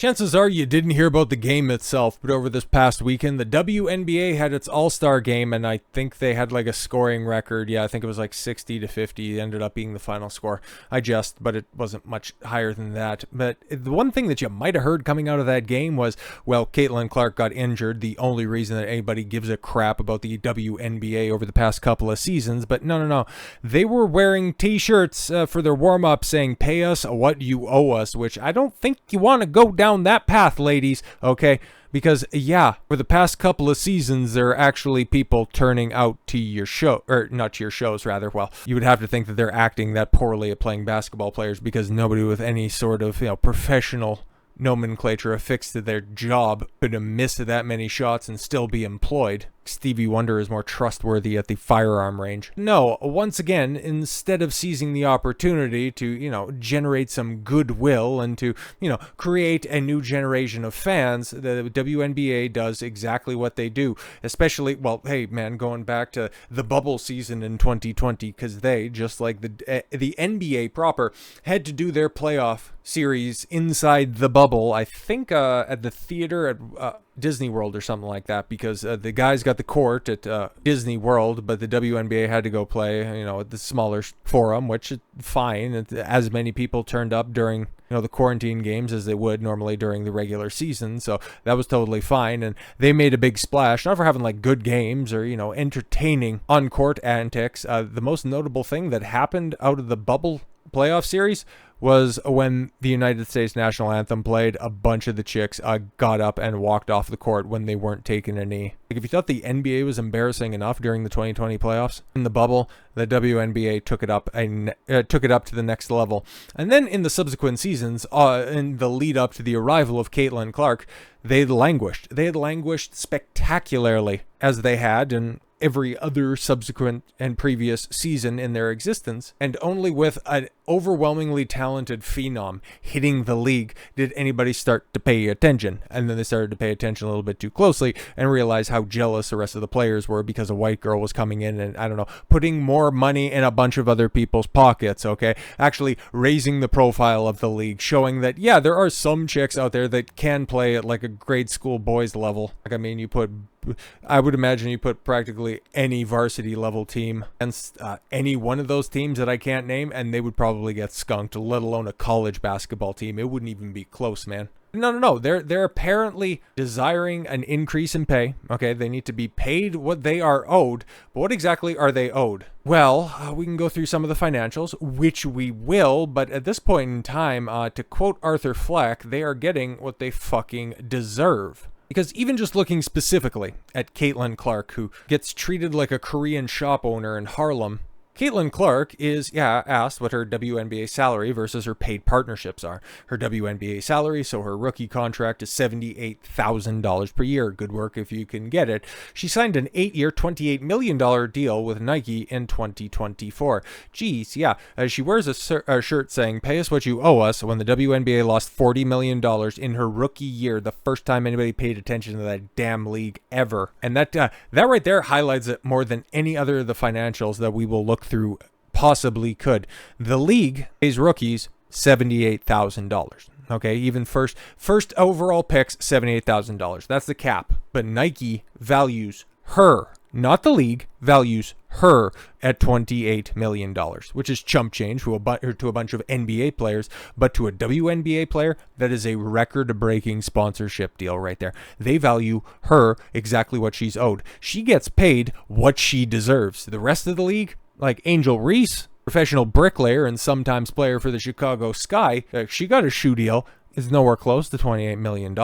Chances are you didn't hear about the game itself, but over this past weekend, the WNBA had its All-Star Game, and I think they had like a scoring record. Yeah, I think it was like 60-50. It ended up being the final score. But it wasn't much higher than that. But the one thing that you might have heard coming out of that game was, well, Caitlin Clark got injured, the only reason that anybody gives a crap about the WNBA over the past couple of seasons. But no. They were wearing t-shirts for their warm-up saying, "Pay us what you owe us," which I don't think you want to go down that path, ladies, okay? Because, yeah, for the past couple of seasons, there are actually people turning out to your show, or not to your shows, rather. Well, you would have to think that they're acting that poorly at playing basketball players, because nobody with any sort of, professional nomenclature affixed to their job could have missed that many shots and still be employed. Stevie Wonder is more trustworthy at the firearm range. No, once again, instead of seizing the opportunity to, generate some goodwill and to, create a new generation of fans, the WNBA does exactly what they do. Especially, well, hey, man, going back to the bubble season in 2020, because they, just like the NBA proper, had to do their playoff series inside the bubble, I think at the theater at Disney World or something like that, because the guys got the court at Disney World, but the WNBA had to go play, at the smaller forum, which is fine. As many people turned up during, the quarantine games as they would normally during the regular season, so that was totally fine. And they made a big splash, not for having like good games or, entertaining on-court antics. The most notable thing that happened out of the bubble playoff series was when the United States national anthem played, a bunch of the chicks got up and walked off the court when they weren't taking a knee. Like, if you thought the NBA was embarrassing enough during the 2020 playoffs, in the bubble, the WNBA took it up to the next level. And then in the subsequent seasons, in the lead up to the arrival of Caitlin Clark, they had languished. They had languished spectacularly, as they had in every other subsequent and previous season in their existence, and only with an overwhelmingly talented phenom hitting the league did anybody start to pay attention. And then they started to pay attention a little bit too closely and realize how jealous the rest of the players were because a white girl was coming in and, putting more money in a bunch of other people's pockets, okay? Actually raising the profile of the league, showing that, yeah, there are some chicks out there that can play at like a grade school boys level. I would imagine you put practically any varsity level team against any one of those teams that I can't name, and they would probably get skunked, let alone a college basketball team. It wouldn't even be close, man. No. They're apparently desiring an increase in pay. Okay, they need to be paid what they are owed. But what exactly are they owed? Well, we can go through some of the financials, which we will. But at this point in time, to quote Arthur Fleck, they are getting what they fucking deserve. Because even just looking specifically at Caitlin Clark, who gets treated like a Korean shop owner in Harlem, Caitlin Clark is, asked what her WNBA salary versus her paid partnerships are. Her WNBA salary, so her rookie contract, is $78,000 per year. Good work if you can get it. She signed an 8-year, $28 million deal with Nike in 2024. Geez, yeah. She wears a shirt saying, "Pay us what you owe us," when the WNBA lost $40 million in her rookie year, the first time anybody paid attention to that damn league ever. And that right there highlights it more than any other of the financials that we will look through possibly could. The league pays rookies $78,000. Okay, even first overall picks, $78,000. That's the cap. But Nike values her, not the league, values her at $28 million, which is chump change to a bunch of NBA players, but to a WNBA player, that is a record-breaking sponsorship deal right there. They value her exactly what she's owed. She gets paid what she deserves. The rest of the league, like Angel Reese, professional bricklayer and sometimes player for the Chicago Sky, she got a shoe deal. Is nowhere close to $28 million.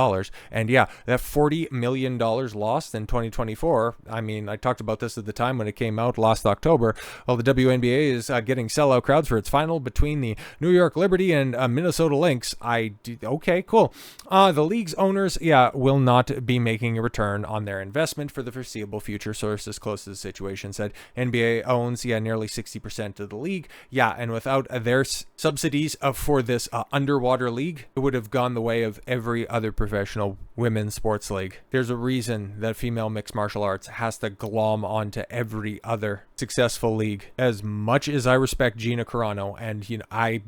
And yeah, that $40 million lost in 2024. I mean, I talked about this at the time when it came out last October. Well, the WNBA is getting sellout crowds for its final between the New York Liberty and Minnesota Lynx. Okay, cool. The league's owners, will not be making a return on their investment for the foreseeable future. Sources close to the situation said NBA owns, nearly 60% of the league. And without their subsidies for this underwater league, it would have gone the way of every other professional women's sports league. There's a reason that female mixed martial arts has to glom onto every other successful league. As much as I respect Gina Carano, and I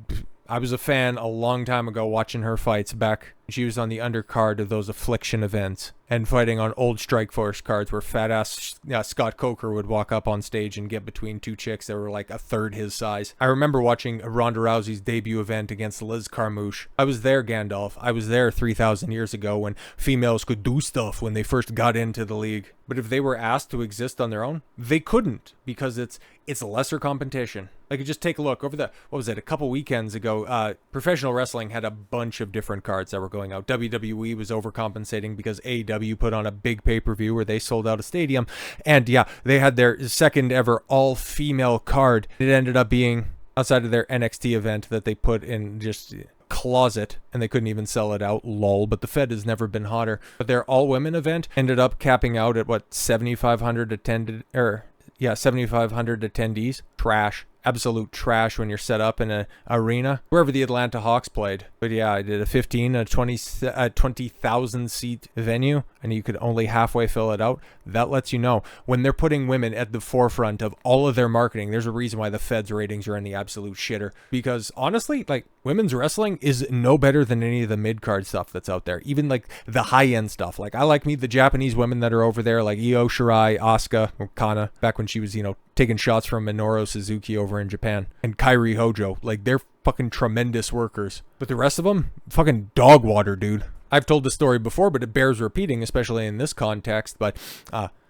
was a fan a long time ago watching her fights back She was on the undercard of those Affliction events and fighting on old Strikeforce cards where fat-ass Scott Coker would walk up on stage and get between two chicks that were like a third his size. I remember watching Ronda Rousey's debut event against Liz Carmouche. I was there, Gandalf. I was there 3,000 years ago when females could do stuff when they first got into the league. But if they were asked to exist on their own, they couldn't, because it's lesser competition. Like, just take a look over a couple weekends ago, professional wrestling had a bunch of different cards that were going out. WWE was overcompensating because AEW put on a big pay-per-view where they sold out a stadium. And yeah, they had their second ever all-female card. It ended up being outside of their NXT event that they put in just closet, and they couldn't even sell it out, lol. But the Fed has never been hotter. But their all-women event ended up capping out at 7,500 attendees. Trash. Absolute trash when you're set up in an arena, wherever the Atlanta Hawks played. But yeah, I did a 20,000 seat venue, and you could only halfway fill it out. That lets you know when they're putting women at the forefront of all of their marketing. There's a reason why the Fed's ratings are in the absolute shitter, because honestly, like, women's wrestling is no better than any of the mid-card stuff that's out there, even like the high-end stuff. Like, I like the Japanese women that are over there, like Io Shirai, Asuka, or Kana, back when she was, taking shots from Minoru Suzuki over in Japan, and Kairi Hojo. Like, they're fucking tremendous workers. But the rest of them, fucking dog water, dude. I've told this story before, but it bears repeating, especially in this context. But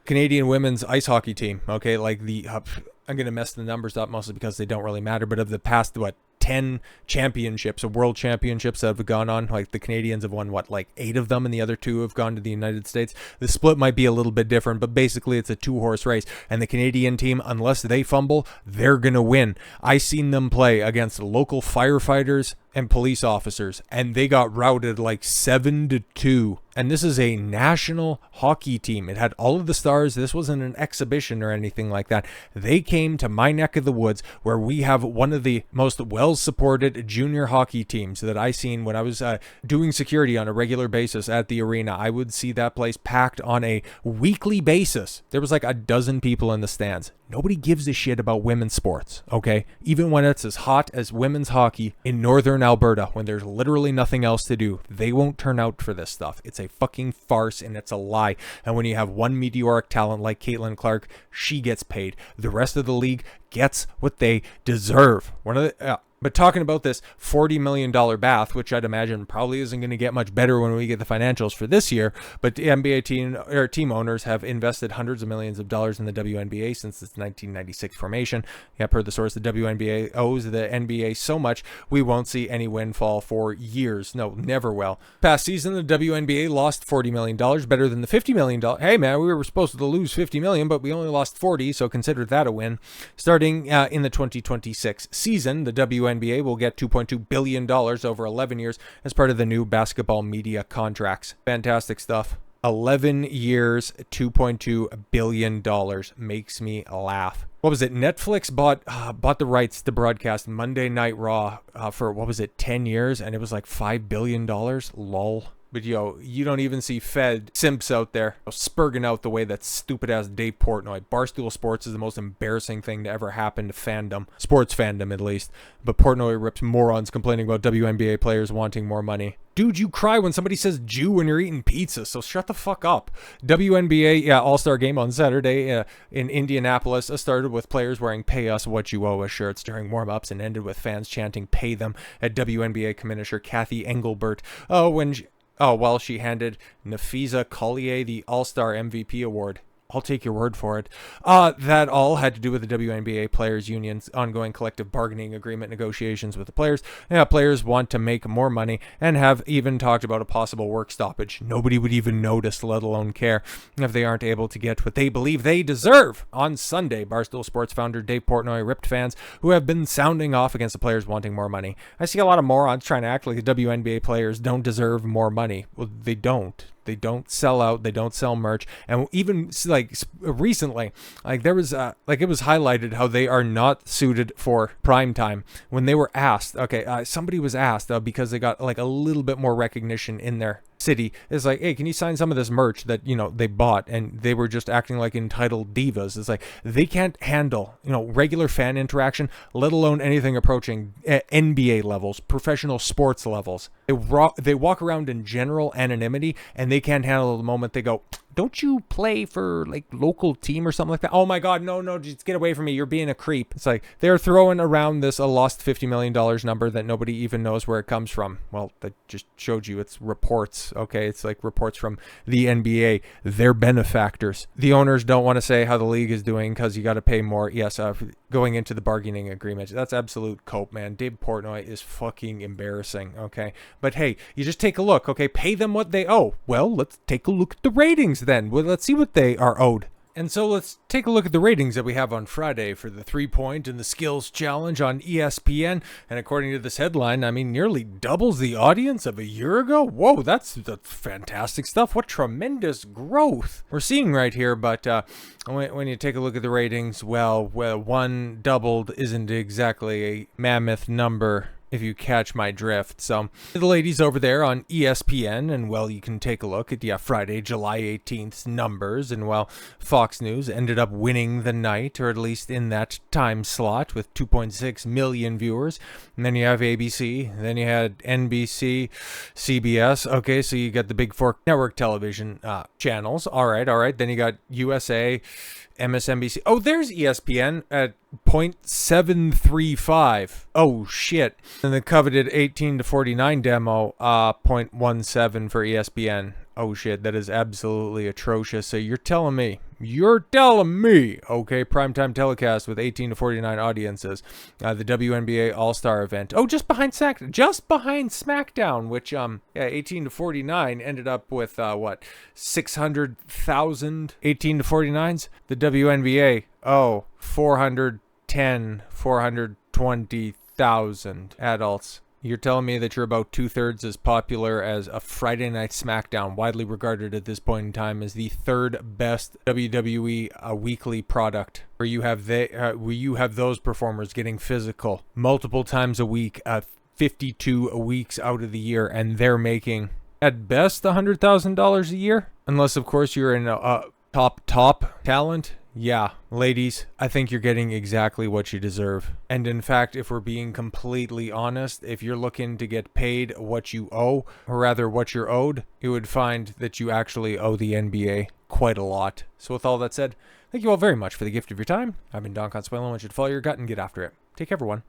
Canadian women's ice hockey team, okay, like I'm going to mess the numbers up mostly because they don't really matter, but of the past, 10 championships, world championships that have gone on, like the Canadians have won 8 of them, and the other 2 have gone to the United States. The split might be a little bit different, but basically it's a 2-horse race, and the Canadian team, unless they fumble, they're gonna win. I seen them play against local firefighters and police officers, and they got routed 7-2. And this is a national hockey team. It had all of the stars. This wasn't an exhibition or anything like that. They came to my neck of the woods, where we have one of the most well-supported junior hockey teams that I seen when I was doing security on a regular basis at the arena. I would see that place packed on a weekly basis. There was a dozen people in the stands. Nobody gives a shit about women's sports, okay? Even when it's as hot as women's hockey in northern Alberta, when there's literally nothing else to do, they won't turn out for this stuff. It's a fucking farce, and it's a lie. And when you have one meteoric talent like Caitlin Clark, she gets paid. The rest of the league gets what they deserve. But talking about this $40 million bath, which I'd imagine probably isn't going to get much better when we get the financials for this year, but the NBA team owners have invested hundreds of millions of dollars in the WNBA since its 1996 formation. Yeah, per the source, the WNBA owes the NBA so much we won't see any windfall for years. No, never will. Past season, the WNBA lost $40 million, better than the $50 million. Hey man, we were supposed to lose $50 million, but we only lost 40, so consider that a win. Starting in the 2026 season, the WNBA will get $2.2 billion over 11 years as part of the new basketball media contracts. Fantastic stuff. 11 years, $2.2 billion makes me laugh. What was it? Netflix bought the rights to broadcast Monday Night Raw for, 10 years, and it was $5 billion? Lol. But you don't even see Fed simps out there spurging out the way that stupid-ass Dave Portnoy. Barstool Sports is the most embarrassing thing to ever happen to fandom. Sports fandom, at least. But Portnoy rips morons complaining about WNBA players wanting more money. Dude, you cry when somebody says Jew when you're eating pizza, so shut the fuck up. WNBA All-Star Game on Saturday in Indianapolis started with players wearing "Pay Us What You Owe Us" shirts during warm-ups and ended with fans chanting "Pay Them" at WNBA Commissioner Kathy Engelbert. While she handed Nafisa Collier the All-Star MVP award. I'll take your word for it. That all had to do with the WNBA Players Union's ongoing collective bargaining agreement negotiations with the players. Players want to make more money and have even talked about a possible work stoppage. Nobody would even notice, let alone care, if they aren't able to get what they believe they deserve. On Sunday, Barstool Sports founder Dave Portnoy ripped fans who have been sounding off against the players wanting more money. I see a lot of morons trying to act like the WNBA players don't deserve more money. Well, they don't. They don't sell out. They don't sell merch. And even recently, there was it was highlighted how they are not suited for prime time. When they were asked, somebody was asked because they got a little bit more recognition in their city is like, hey, can you sign some of this merch that, they bought, and they were just acting like entitled divas. It's like they can't handle, regular fan interaction, let alone anything approaching NBA levels, professional sports levels. They walk around in general anonymity, and they can't handle the moment they go, don't you play for like local team or something like that? Oh my God, no, just get away from me. You're being a creep. It's like they're throwing around this lost $50 million number that nobody even knows where it comes from. Well, that just showed you it's reports. Okay, it's like reports from the NBA. They're benefactors. The owners don't want to say how the league is doing because you got to pay more. Yes, going into the bargaining agreement. That's absolute cope, man. Dave Portnoy is fucking embarrassing. Okay, but hey, you just take a look. Okay, pay them what they owe. Well, let's take a look at the ratings then. Well, let's see what they are owed. And so let's take a look at the ratings that we have on Friday for the 3-point and the skills challenge on ESPN. And according to this headline, nearly doubles the audience of a year ago. Whoa, that's fantastic stuff. What tremendous growth we're seeing right here. But when you take a look at the ratings, well, one doubled isn't exactly a mammoth number, if you catch my drift. So the ladies over there on ESPN, and well, you can take a look at Friday, July 18th's numbers, and well, Fox News ended up winning the night, or at least in that time slot, with 2.6 million viewers. And then you have ABC, then you had NBC, CBS. Okay, so you got the big four network television channels. All right. Then you got USA, MSNBC. Oh, there's ESPN at 0.735. Oh shit. And the coveted 18 to 49 demo, 0.17 for ESPN. Oh shit, that is absolutely atrocious. So you're telling me, okay, primetime telecast with 18 to 49 audiences. The WNBA All-Star event. Oh, just behind SmackDown, which 18 to 49 ended up with 600,000 18 to 49s. The WNBA, 420,000 adults. You're telling me that you're about 2/3 as popular as a Friday Night SmackDown, widely regarded at this point in time as the third best WWE weekly product, where you have those performers getting physical multiple times a week, 52 weeks out of the year, and they're making at best $100,000 a year, unless of course you're in a top talent. Yeah, ladies, I think you're getting exactly what you deserve. And in fact, if we're being completely honest, if you're looking to get paid what you owe, or rather what you're owed, you would find that you actually owe the NBA quite a lot. So with all that said, thank you all very much for the gift of your time. I've been Don Consuelo. I want you to follow your gut and get after it. Take care, everyone.